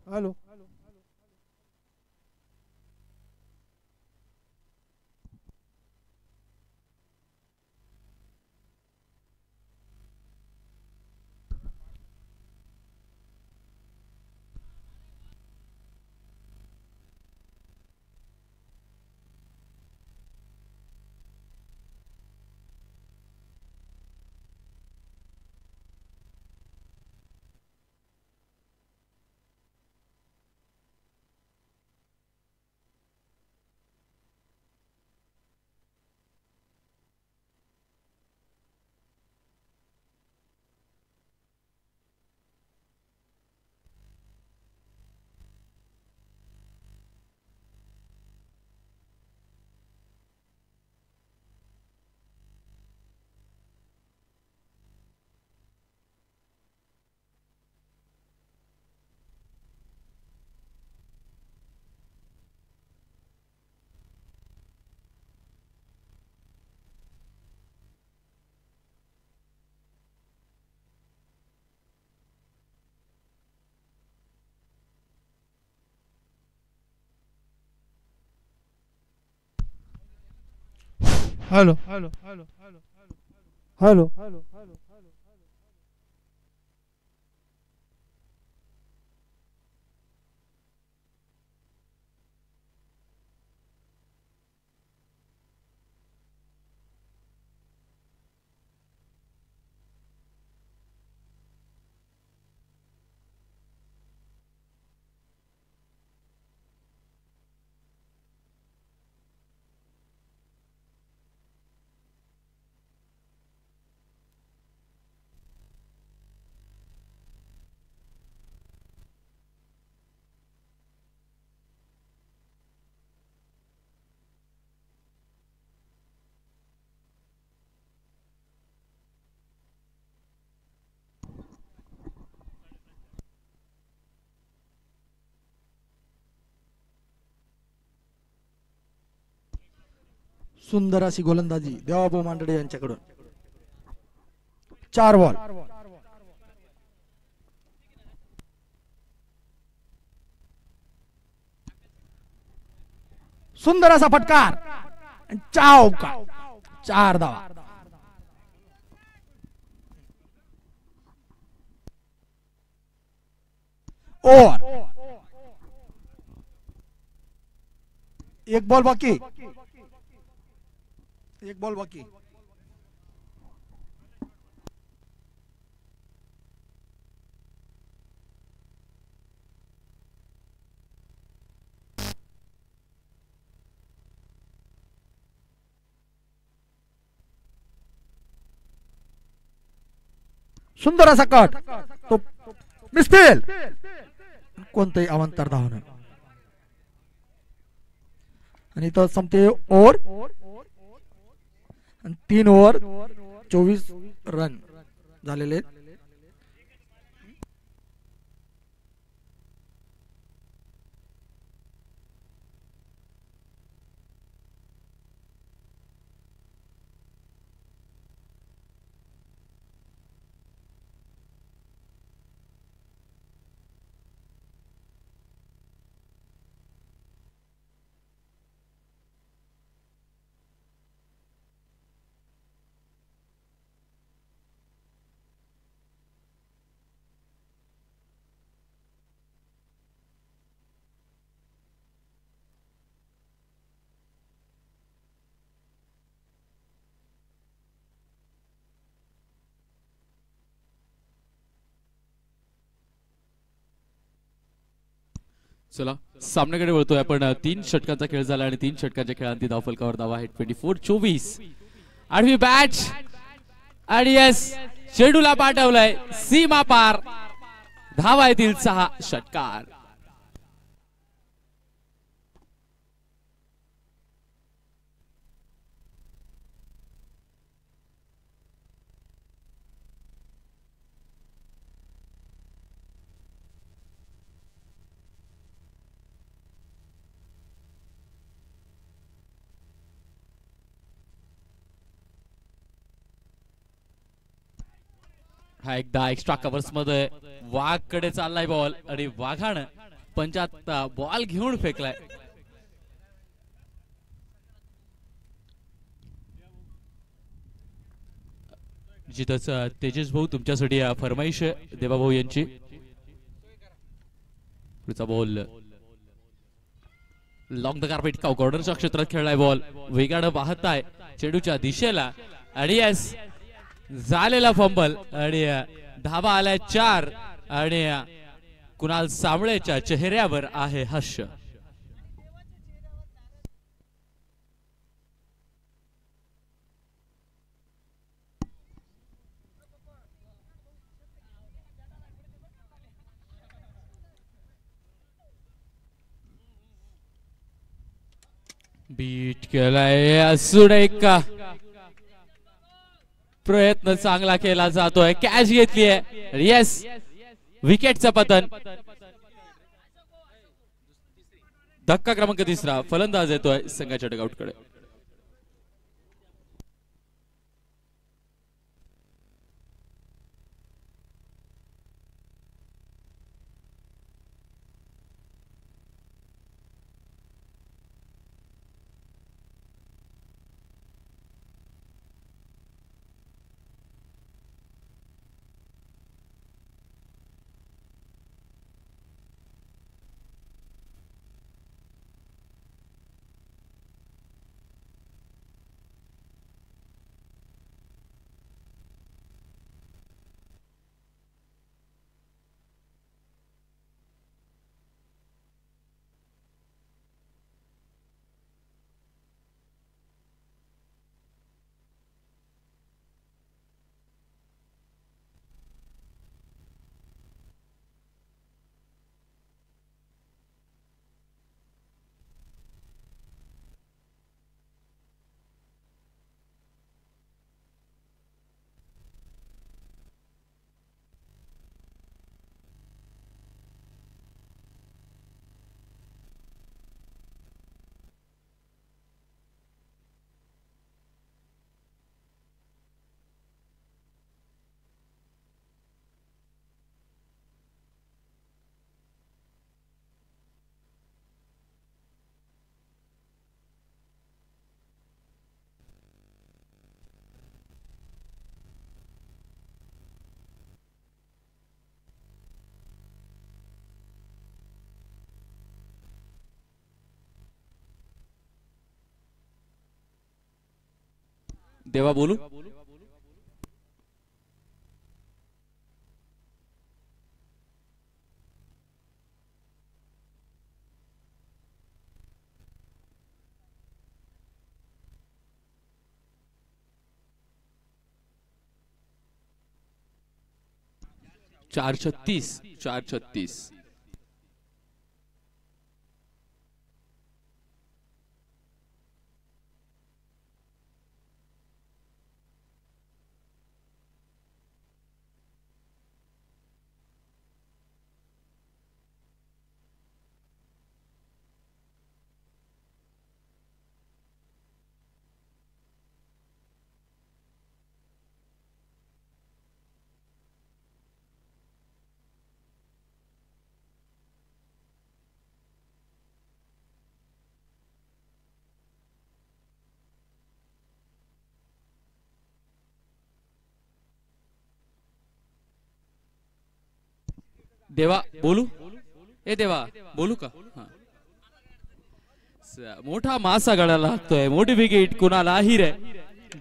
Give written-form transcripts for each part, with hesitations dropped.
Hello hello hello hello hello hello सुंदर अशी गोलंदाजी देवाभाऊ मांडडे यांच्याकडून 4 बॉल सुंदर असा फटकार चौका 4 धावा ओव्हर एक बॉल बाकी सुंदर असा कट तो मिसफील्ड कोणतंही अवांतर धावणं आणि तो संपते ओव्हर 3 ओव्हर 24 रन झालेले चला सामन्याकडे वळतोय आपण 3 षटकांचा खेळ झाला आणि 3 षटकांच्या खेळांती धावफलकावर धावा आहे 24-24 आठवी बॅच आणि यस चेंडूला पाठवलंय सीमा पार धावा येतील 6 षटकार हा एकदा एक्स्ट्रा कव्हर्स मध्ये वाघ कडे चाललाय बॉल आणि वाघानं पंचात बॉल घेऊन फेकलाय. जिथंच तेजस भाऊ तुमच्यासाठी फरमाईश देवाभाऊ यांची. पुढचा बॉल लॉंग द कार्पेट कॉर्नरच्या क्षेत्रात खेळलाय. बॉल वेगानं वाहत आहे चेंडूच्या दिशेला आणि यस झालेला फंबल आणि धावा आलाय 4 आणि कुणाल सामळेच्या चेहऱ्यावर आहे हास्य. बीट केलाय असून एक प्रयत्न चांगला केला जातोय. कॅच घेतलीये. येस विकेटचं पतन. धक्का क्रमांक 3 फलंदाज येतोय संघाच्या डगआउट कडे. देवा बोलू. चार 36. देवा बोलू. ए देवा बोलू का. मोठा मासा गळाला लागतोय. मोठी विकेट कुणाला हिर आहे.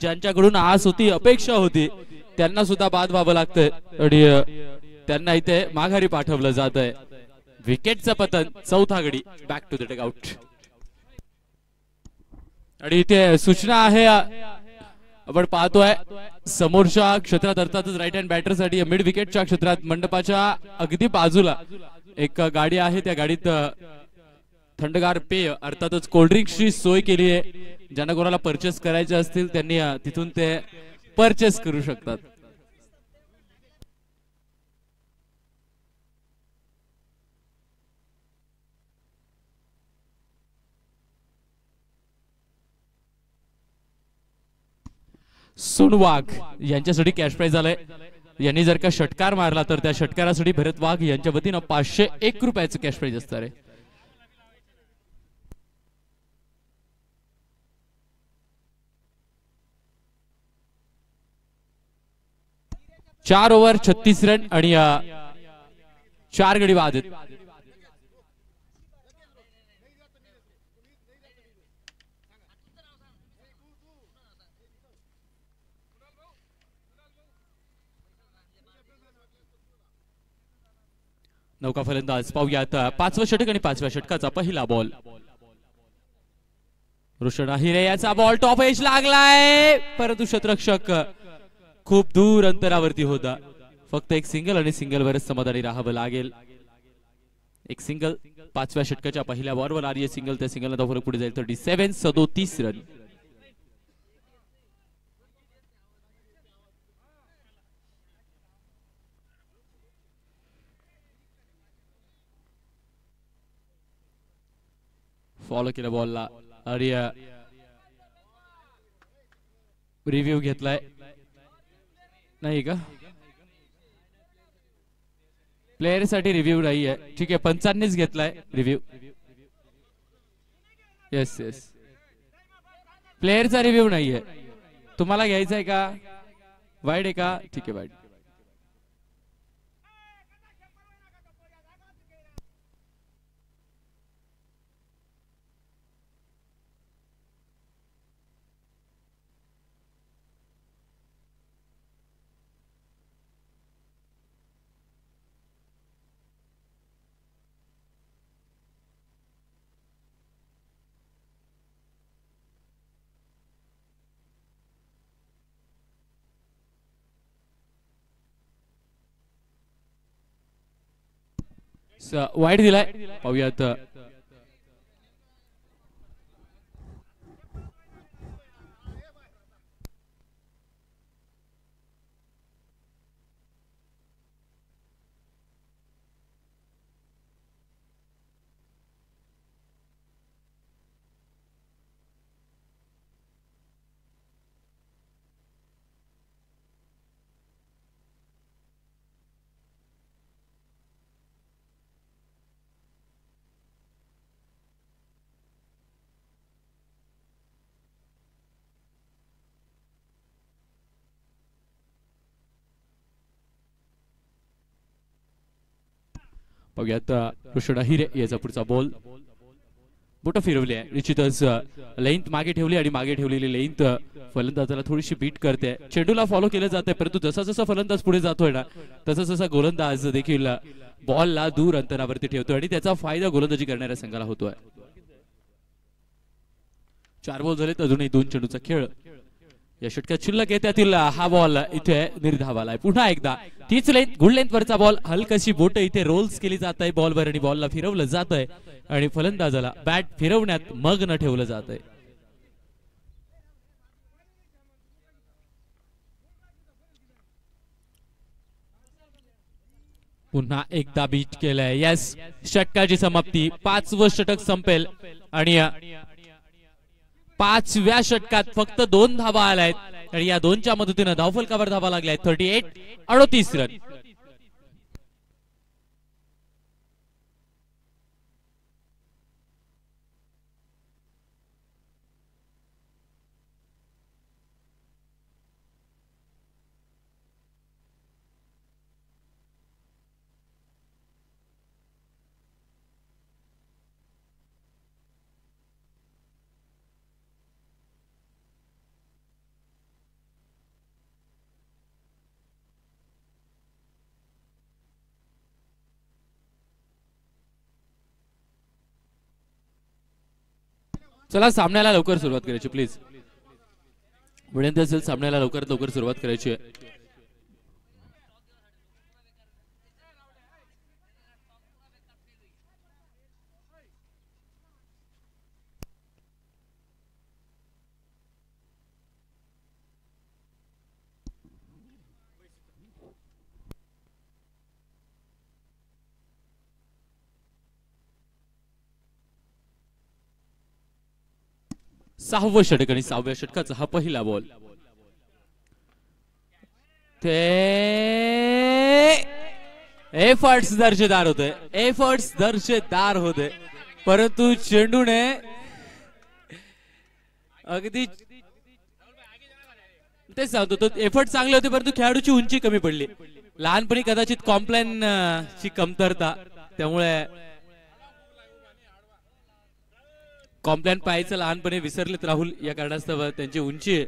ज्यांच्याकडून आस होती अपेक्षा होती त्यांना सुद्धा बाद व्हावं लागतंय आणि त्यांना इथे माघारी पाठवलं जात आहे. विकेटचं पतन. चौथा गडी बॅक टू द डगआउट. आणि इथे सूचना आहे आपण पाहतोय समोरच्या क्षेत्रात अर्थातच राईट हँड बॅटर साठी मिड विकेटच्या क्षेत्रात मंडपाच्या अगदी बाजूला एक गाडी आहे. त्या गाडीत थंडगार पेय अर्थातच कोल्ड्रिंक्सची सोय केली आहे. ज्यांना कोणाला परचेस करायचे असतील त्यांनी तिथून ते परचेस करू शकतात. सोनू वाघ यांच्यासाठी कॅश प्राइज आलंय यांनी जर का षटकार मारला तर त्या षटकारासाठी भरत वाघ यांच्या वतीनं 501 रुपयाचं कॅश प्राइज असणार आहे. 4 ओव्हर 36 रन आणि 4 गडी बाद. नौका फलंदाज पाहूयात 5वं षटक आणि 5व्या षटकाचा पहिला बॉल. रोशन अहिरे याचा बॉल टॉप एज लागलाय परंतु शतरक्षक खूप दूर अंतरावरती होता. फक्त एक सिंगल आणि सिंगल वरच समाधानी राहावं लागेल. एक सिंगल 5व्या षटकाच्या पहिल्या बॉलवर आर्य सिंगल. त्या सिंगलला धावफलक पुढे जाईल 37 37 रन. फॉलो केला बॉलला आणि रिव्ह्यू घेतलाय नाही का प्लेयर साठी रिव्ह्यू नाहीये. ठीक आहे पंचांनीच घेतलाय रिव्ह्यू. येस येस प्लेयरचा रिव्ह्यू नाहीये. तुम्हाला घ्यायचा आहे का वाईड आहे का. ठीक आहे वाईड. वाईड दिलाय. पाहूयात बघूयात रोशन अहिरे याचा पुढचा बॉल. बोट फिरवली आहे निश्चितच. लेंथ मागे ठेवली आणि मागे ठेवलेली लेंथ फलंदाजाला थोडीशी बीट करते. चेंडूला फॉलो केलं जाते परंतु जसा जसा फलंदाज पुढे जातोय ना तसा जसा गोलंदाज देखील बॉलला दूर अंतरावरती ठेवतोय आणि त्याचा फायदा गोलंदाजी करणाऱ्या संघाला होतोय. 4 बॉल झालेत अजूनही 2 चेंडूचा खेळ. या षटकात शिल्लक आहे त्यातील हा बॉल इथे निर्धावालाय. पुन्हा एकदा तीच लेंथ गुड लेंथ वरचा बॉल. हलकशी बोट इथे रोल्स केली जात आहे बॉलवर आणि बॉलला फिरवलं जात आहे आणि फलंदाजाला बॅट फिरवण्यात मग्न ठेवलं जात आहे. पुन्हा एकदा बीट केलंय. यस षटकाची समाप्ती. 5वं षटक संपेल आणि 5व्या षटकात फक्त 2 धावा आल्यात आणि या 2च्या मदतीने धावफलकावर धावा लागल्या 38 38 रन. चला सामन्याला लवकर सुरुवात करायची प्लीज. विनंती असेल सामन्याला लवकरात लवकर सुरुवात करायची आहे. सहावं षटक आणि 6व्या षटकाचा हा पहिला बॉल. ते एफर्ट्स दर्जेदार होते, एफर्ट्स दर्जेदार होते, परंतु चेंडूने अगदी तेच सांगतो, तो एफर्ट चांगले होते परंतु खेळाडूची उंची कमी पडली. लहानपणी कदाचित कॉम्प्लेन ची कमतरता, त्यामुळे कॉम्प्लेन पाहायचं लहानपणी विसरलेत राहुल, या कारणास्तव त्यांची उंची.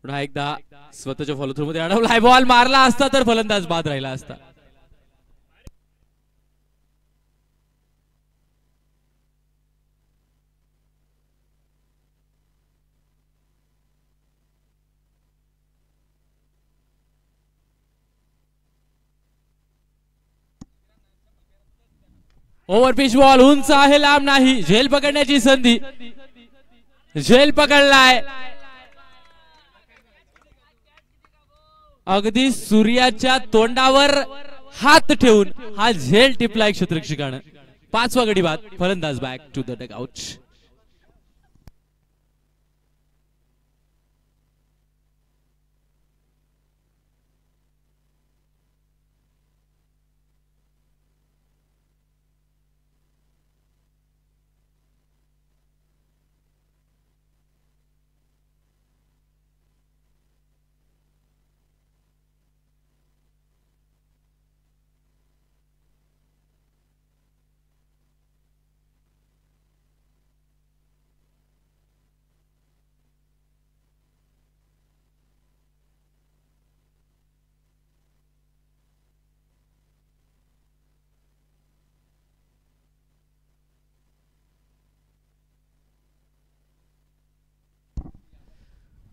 पुन्हा एकदा स्वतःच्या फॉलो थ्रू मध्ये अडवला, हाय बॉल मारला असता तर फलंदाज बाद राहिला असता. ओव्हर पिच बॉल, उंच आहे लांब नाही, झेल पकडण्याची संधी, झेल पकडलाय. अगदी सूर्याच्या तोंडावर हात ठेवून हा झेल टिपलाय क्षेत्ररक्षकानं. 5वा गडी बाद, फलंदाज back to the dugout.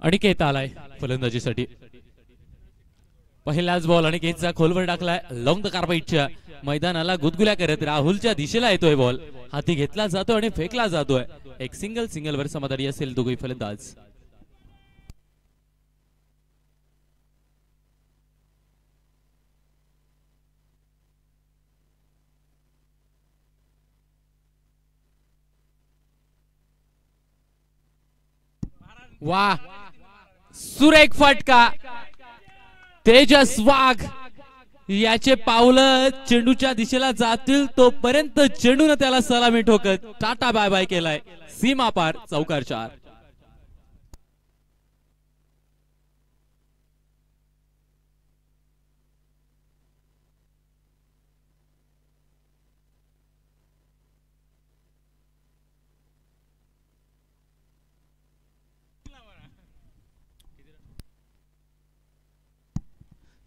Aniket आलाय फलंदाजीसाठी. पहिलाच बॉल अनिकेतचा खोलवर टाकलाय, लॉंग द कार्पेटच्या मैदानाला गुदगुल्या करत राहुलच्या दिशेला येतोय बॉल. हाती घेतला जातोय आणि फेकला जातोय. एक सिंगल वर समाधानी असेल दोघे फलंदाज. वा, सुरेख फटका. तेजस वाघ याचे पावलं चेंडूच्या दिशेला जातील तोपर्यंत चेंडूने त्याला सलामी ठोकत टाटा बाय बाय केलाय. सीमा पार, चौकार 4.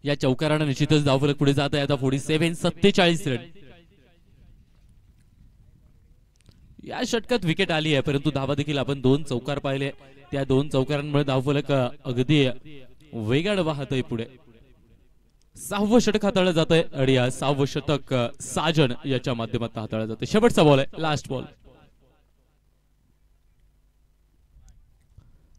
या चौकारानं निश्चितच धावफलक पुढे जात आहे. आता 47 रन. या षटकात विकेट आली आहे परंतु धावा देखील आपण 2 चौकार पाहिले. त्या 2 चौकारांमुळे धावफलक अगदी वेगानं वाहतय पुढे. 6वं षटक हाताळलं जात आहे आणि 6वं षटक साजन याच्या माध्यमातून हाताळलं जाते. शेवटचा बॉल आहे, लास्ट बॉल.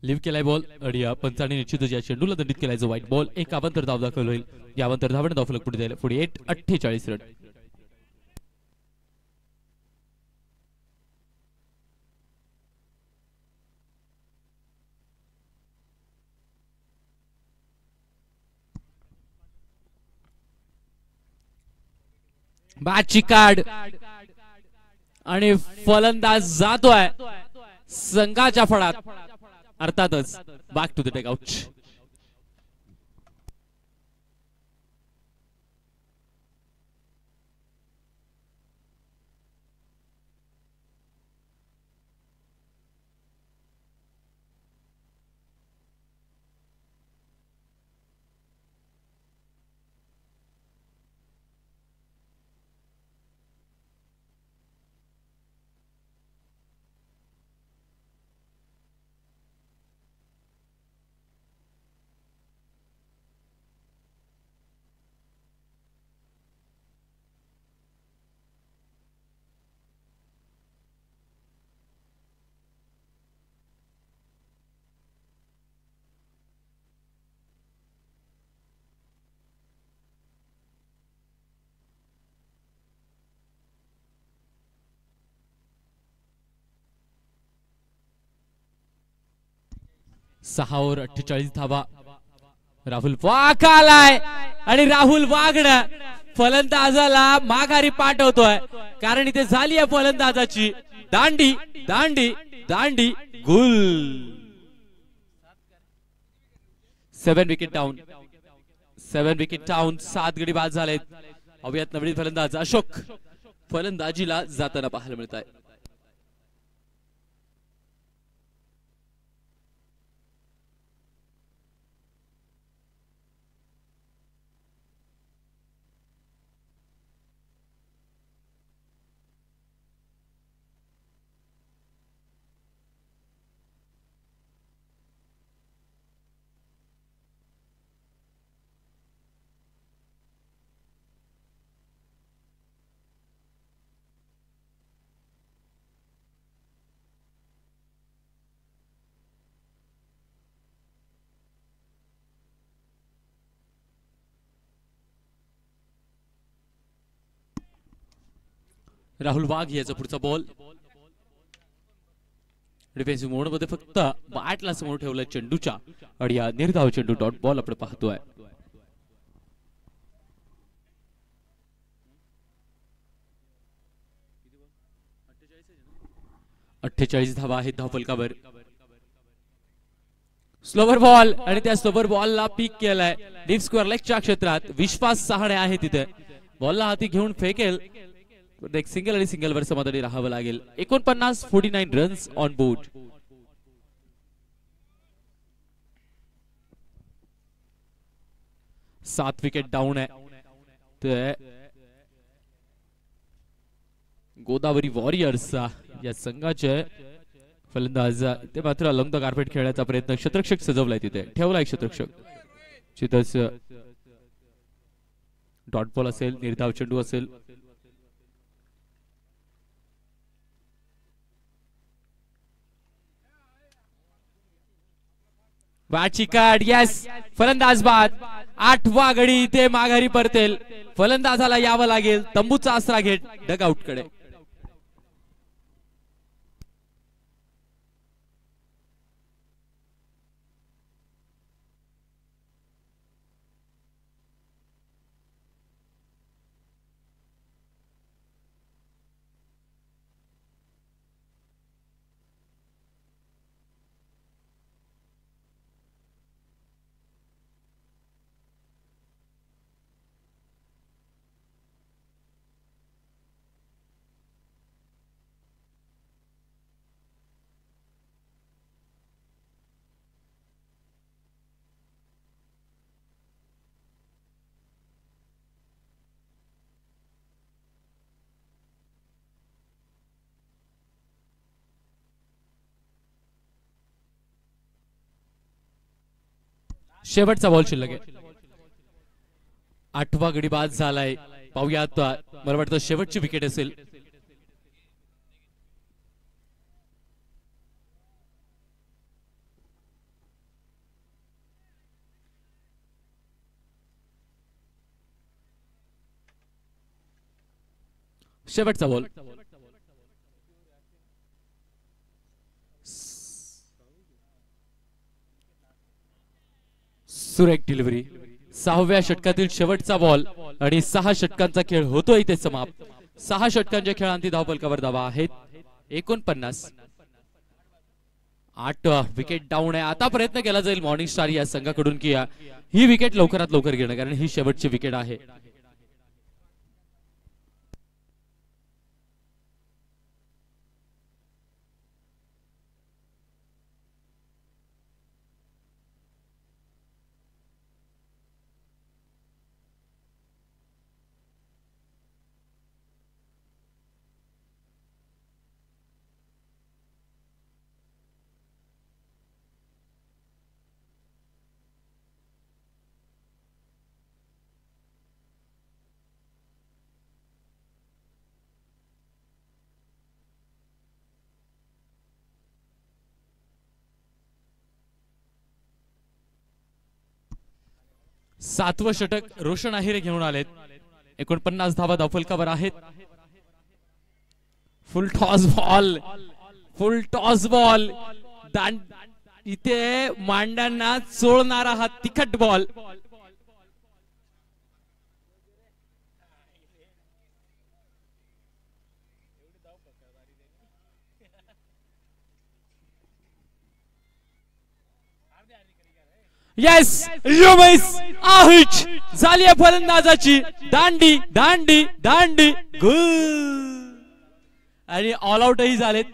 लिव्ह केलाय बॉल आणि पंचाने निश्चितच या चेंडूला दंडित केलाय. जो व्हाईट बॉल, एक अवांतर धाव दाखल होईल. या अवांतर धावाने धावफलक पुढे जाईल. 48 रन. बॅटची कार्ड आणि फलंदाज जातोय संघाच्या फडात. अर्थातच बॅक टू द टेकआउट. सहा ओव्हर 48 धावा. राहुल वाघ आलाय आणि राहुल वाघनं फलंदाजाला माघारी पाठवतोय, कारण इथे झाली आहे फलंदाजाची दांडी दांडी दांडी गुल. 7 विकेट डाऊन, 7 विकेट डाऊन. 7 गडी बाद झालेत. अवयात नवीन फलंदाज अशोक फलंदाजीला जाताना पाहायला मिळत आहे. राहुल वाघ याचा पुढचा बॉल. डिफेन्सिव्ह मोड मध्ये फक्त बॅटला समोर ठेवलं चेंडूच्या आणि या निर्धाव चेंडू डॉट बॉल आपण पाहतोय. 48 धावा आहेत धावफलकावर. स्लोवर बॉल आणि त्या स्लोवर बॉलला पीक केलाय डीप स्क्वेअर लेगच्या क्षेत्रात. विश्वास सहाणे आहे तिथे. बॉलला हाती घेऊन फेकेल, एक सिंगल आणि सिंगल वर समाधानी राहावं लागेल. 49 रन्स ऑन बोर्ड. सात विकेट डाऊन आहे. गोदावरी वॉरियर्स या संघाचे फलंदाज ते मात्र अलंग द कार्पेट खेळण्याचा प्रयत्न. क्षेत्ररक्षक सजवलाय तिथे, ठेवलाय क्षेत्ररक्षक. तिथंच डॉट बॉल असेल, निर्धाव चेंडू असेल. बॅटची काढ. यस, फलंदाज बाद. 8वा गडी ते माघारी परतेल. फलंदाजाला यावं लागेल तंबूचा आसरा घेत डगआउट कडे. शेवटचा बॉल शिल्लक आहे. 8वा गडी बाद झालाय. पाहूयात, मला वाटतं शेवटची विकेट असेल. शेवटचा बॉल. सुरेख डिलिव्हरी. 6व्या षटकातील शेवटचा बॉल आणि 6 षटकांचा खेळ होतोय इथे समाप्त. 6 षटकांच्या खेळांती धावफलकावर धावा आहेत 49. 8 विकेट डाऊन आहे. आता प्रयत्न केला जाईल मॉर्निंग स्टार या संघाकडून की ही विकेट लवकरात लवकर घेणं, कारण ही शेवटची विकेट आहे. सातवं षटक रोशन आहिरे घेऊन आलेत. 49 धावा धावफलकावर आहेत. Full toss ball, full toss ball. इथे मांड्यांना चोळणारा हा तिखट बॉल. येस रमेश आहिच झाली आहे फलंदाजाची दांडी दांडी दांडी गुल आणि ऑल आउटही झालेत.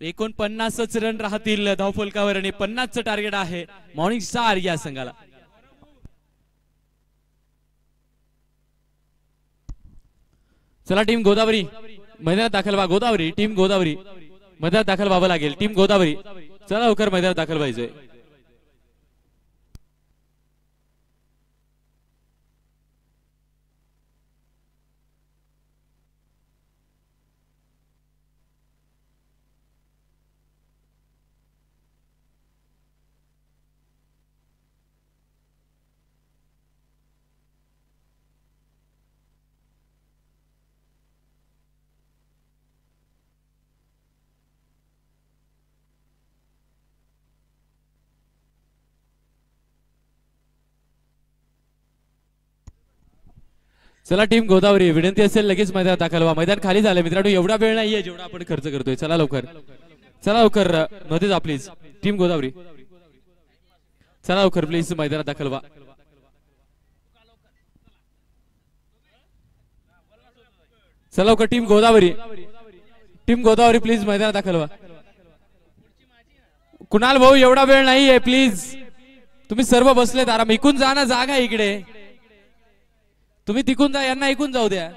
49च रन राहतील धावफलकावर आणि 50चं टार्गेट आहे मॉर्निंग स्टार या संघाला. चला टीम गोदावरी मैदानात दाखल व्हा. गोदावरी टीम गोदावरी मैदानात दाखल व्हावं लागेल. टीम गोदावरी चला लवकर मैदानात दाखल व्हायचंय. चला टीम गोदावरी विनंती असेल लगेच मैदानात दाखल व्हा. मैदान खाली झालं मित्रांनो. एवढा वेळ नाहीये जेवढा आपण खर्च करतोय. चला लवकर चला लवकर मध्ये जा प्लीज. टीम गोदावरी चला लवकर प्लीज मैदानात दाखल व्हा. चला लवकर टीम गोदावरी प्लीज मैदानात दाखल व्हा. कुणाल भाऊ एवढा वेळ नाहीये प्लीज. तुम्ही सर्व बसलेत आराम. इकून जा ना जागा इकडे. तुम्ही तिकून जा यांना ऐकून जाऊ द्या.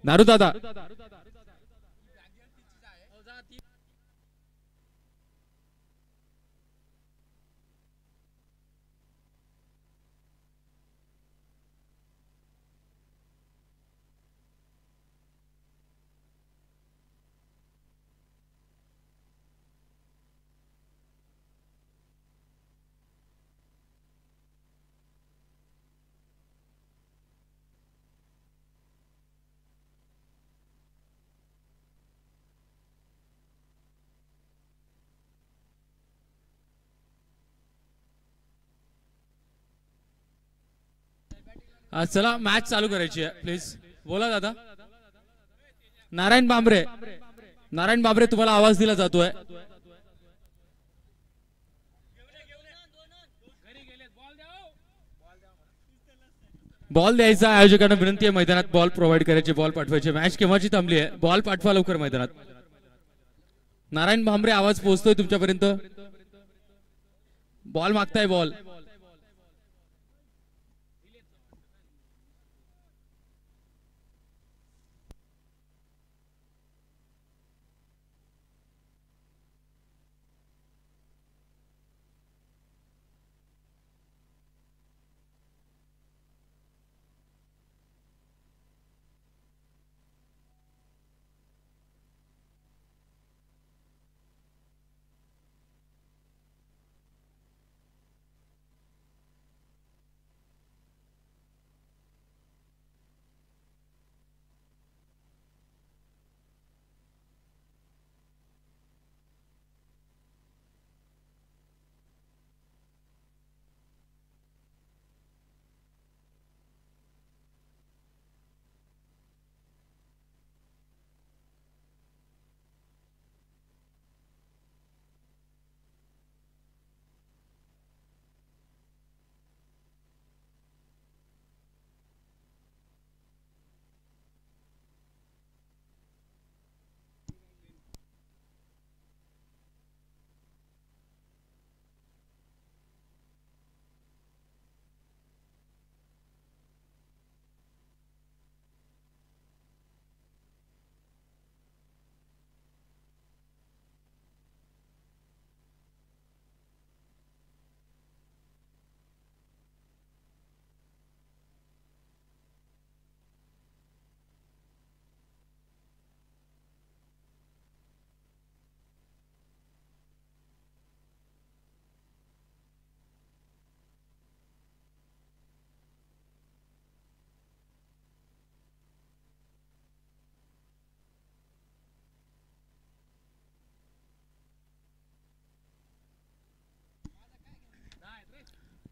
दारू दादा चला मॅच चालू करायची आहे प्लीज बोला दादा. नारायण बांबरे, नारायण बांबरे तुम्हाला आवाज दिला जातोय. बॉल द्यायचा आयोजकांना विनंती आहे मैदानात बॉल प्रोव्हाइड करायचे, बॉल पाठवायचे. मॅच केव्हाची थांबली आहे, बॉल पाठवा लवकर मैदानात. नारायण बांबरे आवाज पोहोचतोय तुमच्यापर्यंत, बॉल मागताय बॉल.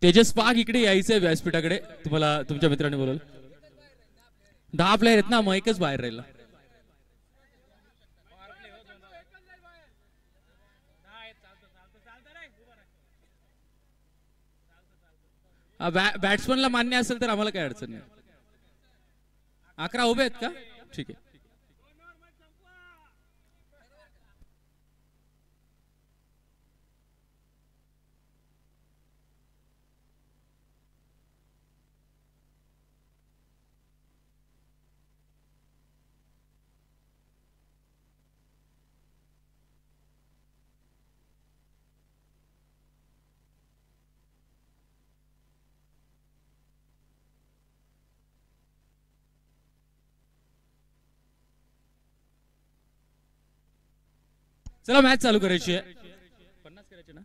तेजस पाग इकडे यायचंय व्यासपीठाकडे, तुम्हाला तुमच्या मित्रांनी बोलवलं. 10 प्लेयर आहेत ना, मग एकच बाहेर राहिला. बॅट्समनला मान्य असेल तर आम्हाला काही अडचण नाही. 11 उभे आहेत का? ठीक आहे. चला मॅच चालू करायची आहे. 50 करायचे ना,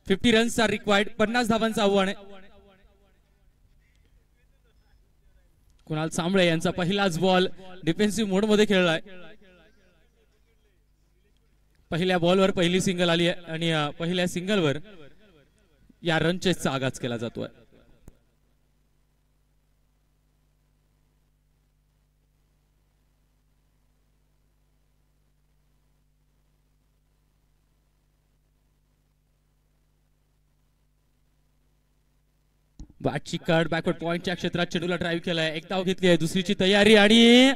50 रन्स आर रिक्वायर्ड. 50 धावांचं आव्हान आहे. कुणाल सांबळे यांचा पहिलाच बॉल डिफेन्सिव्ह मोड मध्ये खेळलाय. पहिल्या बॉलवर पहिली सिंगल आली आहे आणि पहिल्या सिंगलवर या रन चेसचा आगाज केला जातोय. बॅटची कट बॅकवर्ड पॉइंटच्या क्षेत्रात चेंडूला ड्राईव्ह केलाय. एक धाव घेतली आहे, दुसरीची तयारी आणि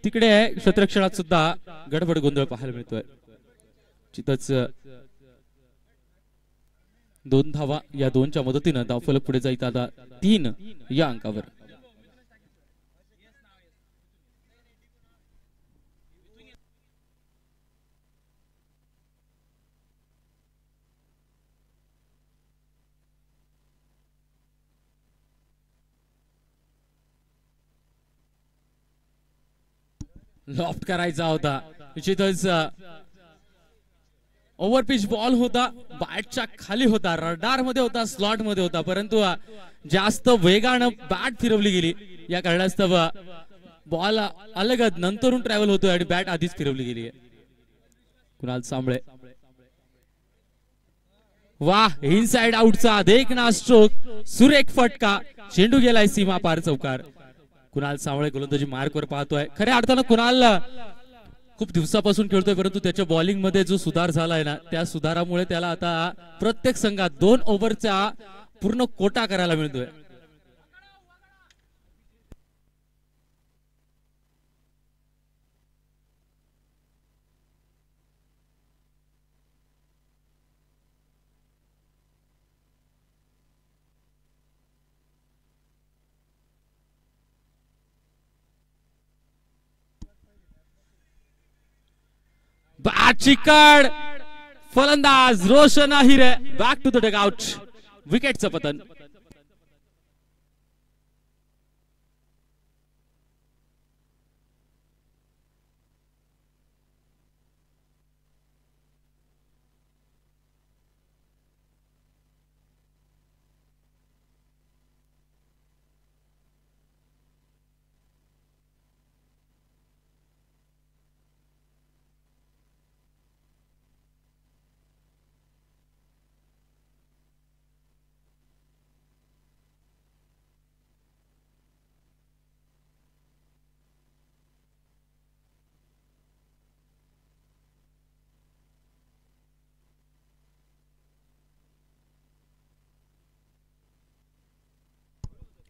तिकडे क्षेत्ररक्षणात सुद्धा गडबड गोंधळ पाहायला मिळतोय. तिथंच 2 धावा, या 2च्या मदतीनं धावफलक पुढे जाईल आता 3 या अंकावर. लॉफ्ट करायचा होता निश्चितच ओव्हर पिच बॉल होता बॅटच्या खाली होता रडार मध्ये होता स्लॉट मध्ये होता परंतु जास्त वेगानं बॅट फिरवली गेली या कारणास्तव बॉल अलगद नंतरून ट्रॅव्हल होतोय आणि बॅट आधीच फिरवली गेली आहे कुणाल सांबळे वाह इनसाइड आउटचा देखना स्ट्रोक सुरेख फटका चेंडू गेलाय सीमा पार चौकार कुणाल सांबळे गोलंदाजी मार्कवर पाहतोय खऱ्या अर्थानं कुणाल खूप दिवसापासून खेळतोय परंतु त्याच्या बॉलिंग मध्ये जो सुधार झालाय ना त्या सुधारामुळे त्याला आता प्रत्येक संघात 2 ओव्हरचा पूर्ण कोटा करायला मिळतोय बॅट चिकड फलंदाज रोशन आहिरे बॅक टू द डगआउट विकेटचं पतन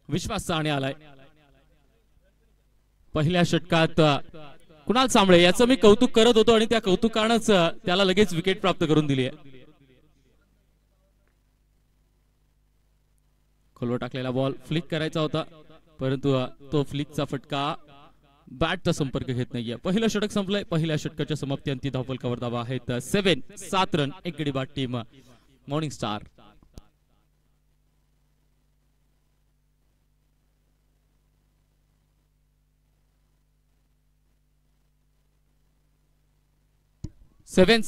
विश्वास साने आलाय पहिल्या षटकात कुणाल सांबळे याचं मी कौतुक करत होतो आणि त्या कौतुकानंच त्याला लगेच विकेट प्राप्त करून दिली आहे खोलवर टाकलेला बॉल फ्लिक करायचा होता परंतु तो फ्लिकचा फटका बॅटचा संपर्क घेत नाहीये पहिलं षटक संपलंय पहिल्या षटकाच्या समाप्ती अंती धावफलकावर धावा आहेत 7 रन एक गडी बाद टीम मॉर्निंग स्टार सात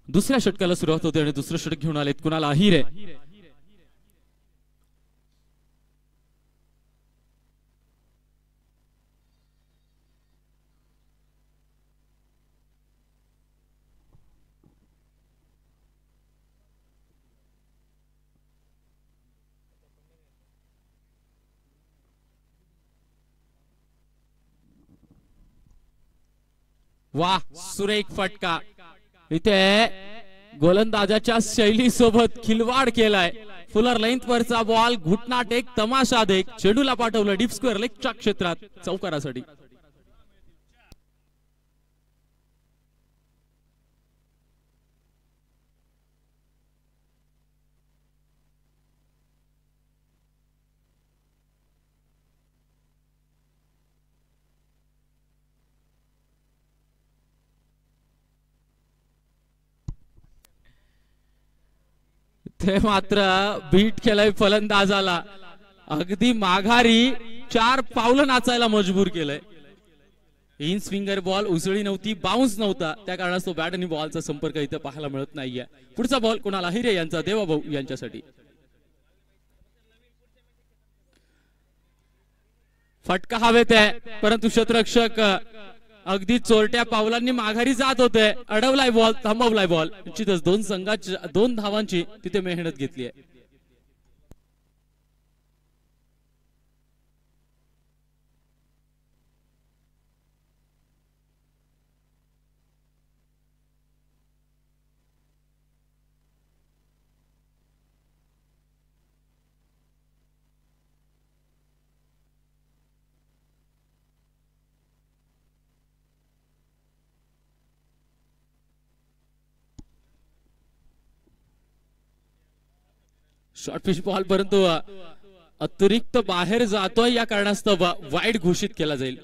दुसऱ्या षटकाला सुरुवात होते आणि दुसरं षटक घेऊन आलेत कुणाल आहिरे वाह सुरेख फटका इथे गोलंदाजाच्या शैली सोबत खिलवाड केलाय फुलर लेंथ वरचा बॉल घुटनाट एक तमाशा देख चेंडूला पाठवलं डीप स्क्वेअर लेगच्या क्षेत्रात चौकारासाठी ते मात्र बीट केलंय फलंदाजाला अगदी माघारी 4 पावलं नाचायला मजबूर केलंय इन स्विंगर बॉल उसळी नव्हती बाउन्स नव्हता त्या कारणास्तव बॅट आणि बॉलचा संपर्क इथे पाहायला मिळत नाहीये पुढचा बॉल कुणाल आहिरे यांचा देवाभाऊ यांच्यासाठी फटका हवेत आहे परंतु क्षेत्ररक्षक अगदी चोरट्या पावलांनी माघारी जात होते अडवलाय बॉल थांबवलाय बॉल निश्चितच 2 संघाची 2 धावांची तिथे मेहनत घेतली आहे शॉर्ट पिच बॉल परंतु अतिरिक्त बाहेर जातोय या कारणास्तव वाईड घोषित केला जाईल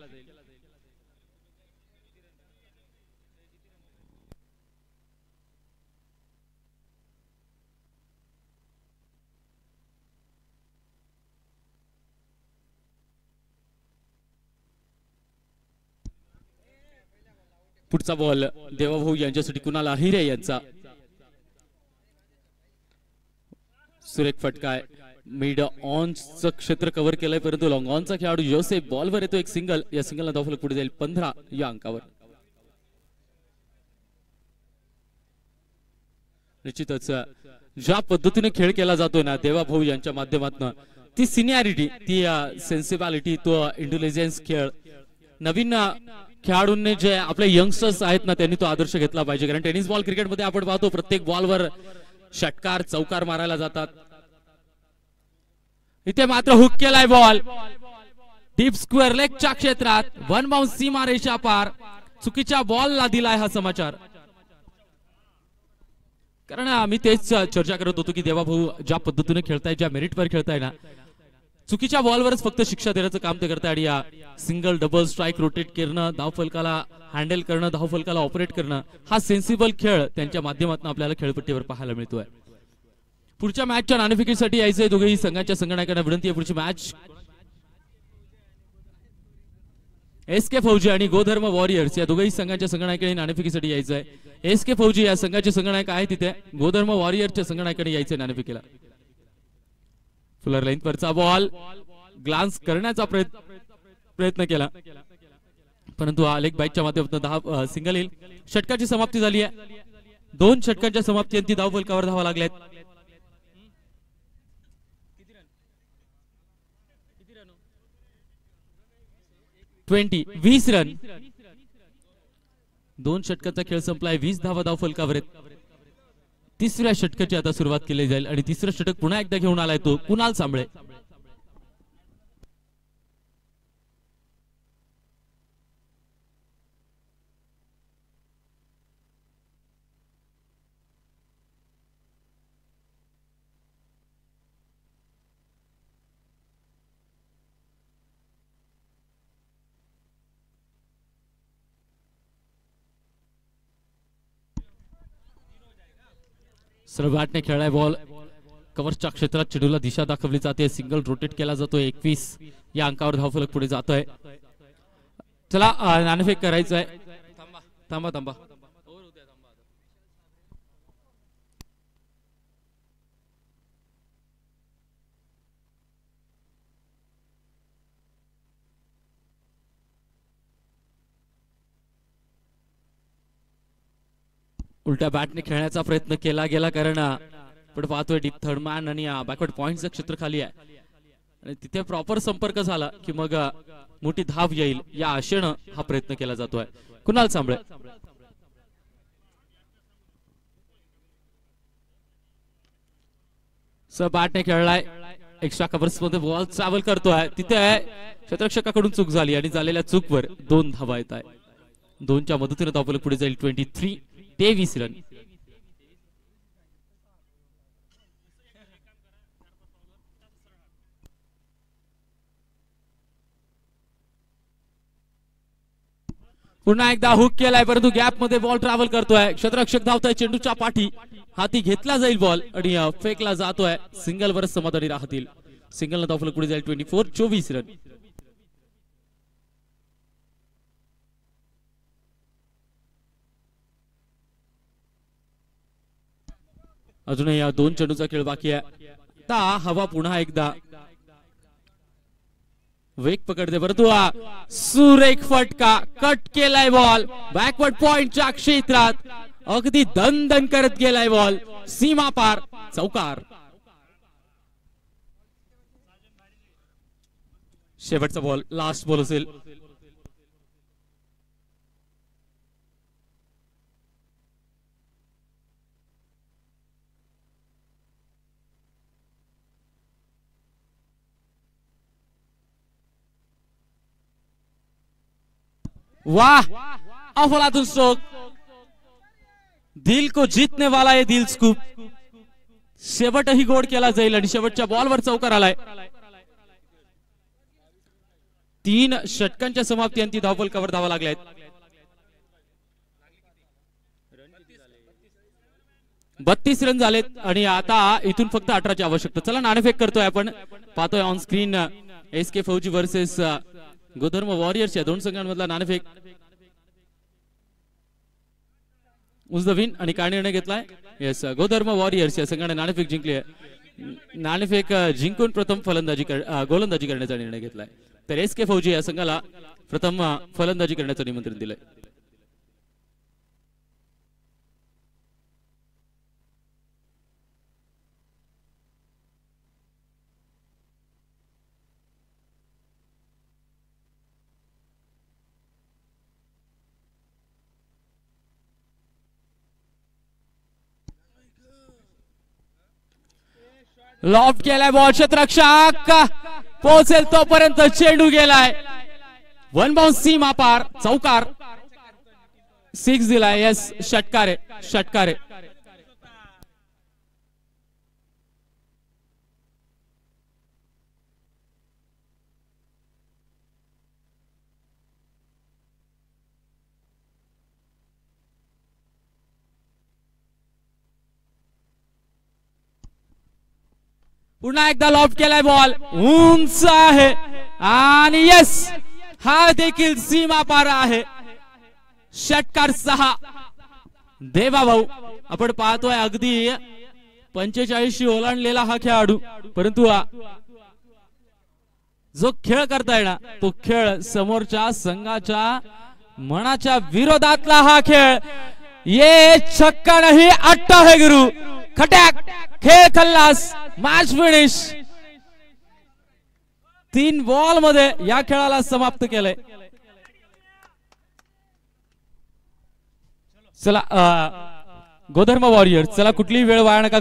पुढचा बॉल देवाभाऊ यांच्यासाठी कुणाल अहिरे यांचा. सुरेख फटका आहे. मिड ऑनचं क्षेत्र कव्हर केलंय, परंतु लॉंग ऑनचा खेळाडू योसेफ बॉलवर येतो एक सिंगल. या सिंगलला धावफलक पुढे जाईल 15 या अंकावर. निश्चितच ज्या पद्धतीने खेळ केला जातोय ना देवाभाऊ यांच्या माध्यमातून, ती सिनियरिटी, ती सेन्सिबिलिटी, तो इंटेलिजन्स खेळ, नवीन खेळाडूंनी जे आपले यंगस्टर्स आहेत ना त्यांनी तो आदर्श घेतला पाहिजे. कारण टेनिस बॉल क्रिकेटमध्ये आपण पाहतो प्रत्येक बॉलवर षटकार चौकार मारायला जातात. इथे मात्र हुक केलाय बॉल डीप स्क्वेअर लेगच्या क्षेत्रात, वन बाउंस सीमा रेषा पार. चुकीच्या बॉलला दिलाय हा समाचार. कारण आम्ही तेच चर्चा करत होतो की देवाभाऊ ज्या पद्धतीने खेळताय, ज्या मेरिटवर खेळताय ना, चुकीच्या बॉलवरच फक्त शिक्षा देण्याचं काम ते करताय. आणि या सिंगल डबल स्ट्राईक रोटेट करणं, धावफलकाला हँडल करणं, धावफलकाला ऑपरेट करणं, हा सेन्सिबल खेळ त्यांच्या माध्यमातून आपल्याला खेळपट्टीवर पाहायला मिळतोय. पुढच्या मॅचच्या नाणेफेकीसाठी यायचंय दोघेही संघाच्या संगणकांना विनंती आहे. पुढची मॅच एसके फौजी आणि गोधर्म वॉरियर्स या दोघेही संघाच्या संगणकाने नाणेफेकीसाठी यायचं आहे. एसके फौजी या संघाचे संगणक आहे तिथे, गोधर्म वॉरियर्सच्या संगणकाने यायचंय नाणेफेकीला. फुलर लाईन वरचा बॉल ग्लान्स करण्याचा प्रयत्न केला, परंतु हा लेग बाईटच्या माध्यमातून 10 सिंगल येईल. षटकाची समाप्ती झाली आहे. 2 षटकांच्या समाप्तीअंती धावफलकावर धावा लागल्यात. 20 रन. 2 षटकाचा खेळ संपलाय. 20 धावा धावफलकावर आहेत. तिसऱ्या षटकाची आता सुरुवात केली जाईल आणि तिसरं षटक पुन्हा एकदा घेऊन आलाय तो कुणाल सांबळे. सरळ बॅटने खेळलाय बॉल. कव्हरच्या क्षेत्रात चेंडूला दिशा दाखवली जाते. सिंगल रोटेट केला जातोय. 21 या अंकावर धावफलक पुढे जातोय. चला नाणेफेक करायचं आहे. थांबा थांबा. उलट्या बॅटने खेळण्याचा प्रयत्न केला गेला, कारण पण पाहतोय डीप थर्ड मॅन आणि बॅकवर्ड पॉइंटचं क्षेत्र खाली आहे आणि तिथे प्रॉपर संपर्क झाला की मग मोठी धाव येईल या आशेनं हा प्रयत्न केला जातोय. कुणाल सांबळे बॅटने खेळलाय. एक्स्ट्रा कव्हर्स मध्ये बॉल ट्रॅव्हल करतोय. तिथे क्षेत्ररक्षकाकडून चूक झाली आणि झालेल्या चूकवर 2 धावा येत आहे. 2च्या मदतीने धावफलक पुढे जाईल. 23 रन. पुन्हा एकदा हुक केलाय, परंतु गॅप मध्ये बॉल ट्रॅव्हल करतोय. क्षेत्ररक्षक धावतोय चेंडूच्या पाठी. हाती घेतला जाईल बॉल आणि फेकला जातोय. सिंगल वर समाधानी राहतील. सिंगल धावफलक पुढे जाईल. 24 रन. अजूनही या 2 चेंडूचा खेळ बाकी आहे. आता हवा पुन्हा एकदा वेग पकडते, परंतु सुरेख फटका. कट केलाय बॉल बॅकवर्ड पॉइंटच्या क्षेत्रात. अगदी दन करत गेलाय बॉल. सीमा पार. चौकार. शेवटचा बॉल, लास्ट बॉल असेल. वाह, अफलातून स्ट्रोक. दिल को जीतने वाला ये दिल स्कूप. शेवटही गोड केला जाईल आणि शेवटच्या बॉलवर चौकार आलाय. 3 षटकांच्या समाप्तीअंती धावफलकावर धावा लागल्यात. 32 रन झालेत आणि आता इथून फक्त 18ची आवश्यकता. चला नाणेफेक करतोय आपण. पाहतोय ऑन स्क्रीन एसके फौजी वर्सेस गोधर्म वॉरियर्स या 2 संघांमधला नाणेफेक. उज द विन आणि काय निर्णय घेतलाय. येस, गोधर्म वॉरियर्स या संघाने नाणेफेक जिंकली आहे. नाणेफेक जिंकून प्रथम गोलंदाजी करण्याचा निर्णय घेतलाय. तर SK फौजी या संघाला प्रथम फलंदाजी करण्याचं निमंत्रण दिलंय. लॉफ्ट केलाय बॉल, क्षेत्ररक्षक पोहोचेल तोपर्यंत चेंडू गेलाय. वन बाउन्स सीमा पार, चौकार. 6 दिलाय. येस, षटकार आहे, षटकार आहे. पुन्हा एकदा लॉफ्ट केलाय बॉल, उंच आहे आणि येस, हा देखील सीमा पार आहे. षटकार 6. देवा भाऊ, आपण पाहतोय अगदी 45 ओलांडलेला हा खेळाडू, परंतु जो खेळ करताय ना तो खेळ समोरच्या संघाच्या मनाच्या विरोधातला हा खेळ. ये छक्का नाही, अट्टा है गुरु. खटॅक, खेळ खल्लास, मॅच फिनिश. 3 बॉल मध्ये या खेळाला समाप्त केलंय. चला गोधर्म वॉरियर्स, चला कुठलीही वेळ वाया नका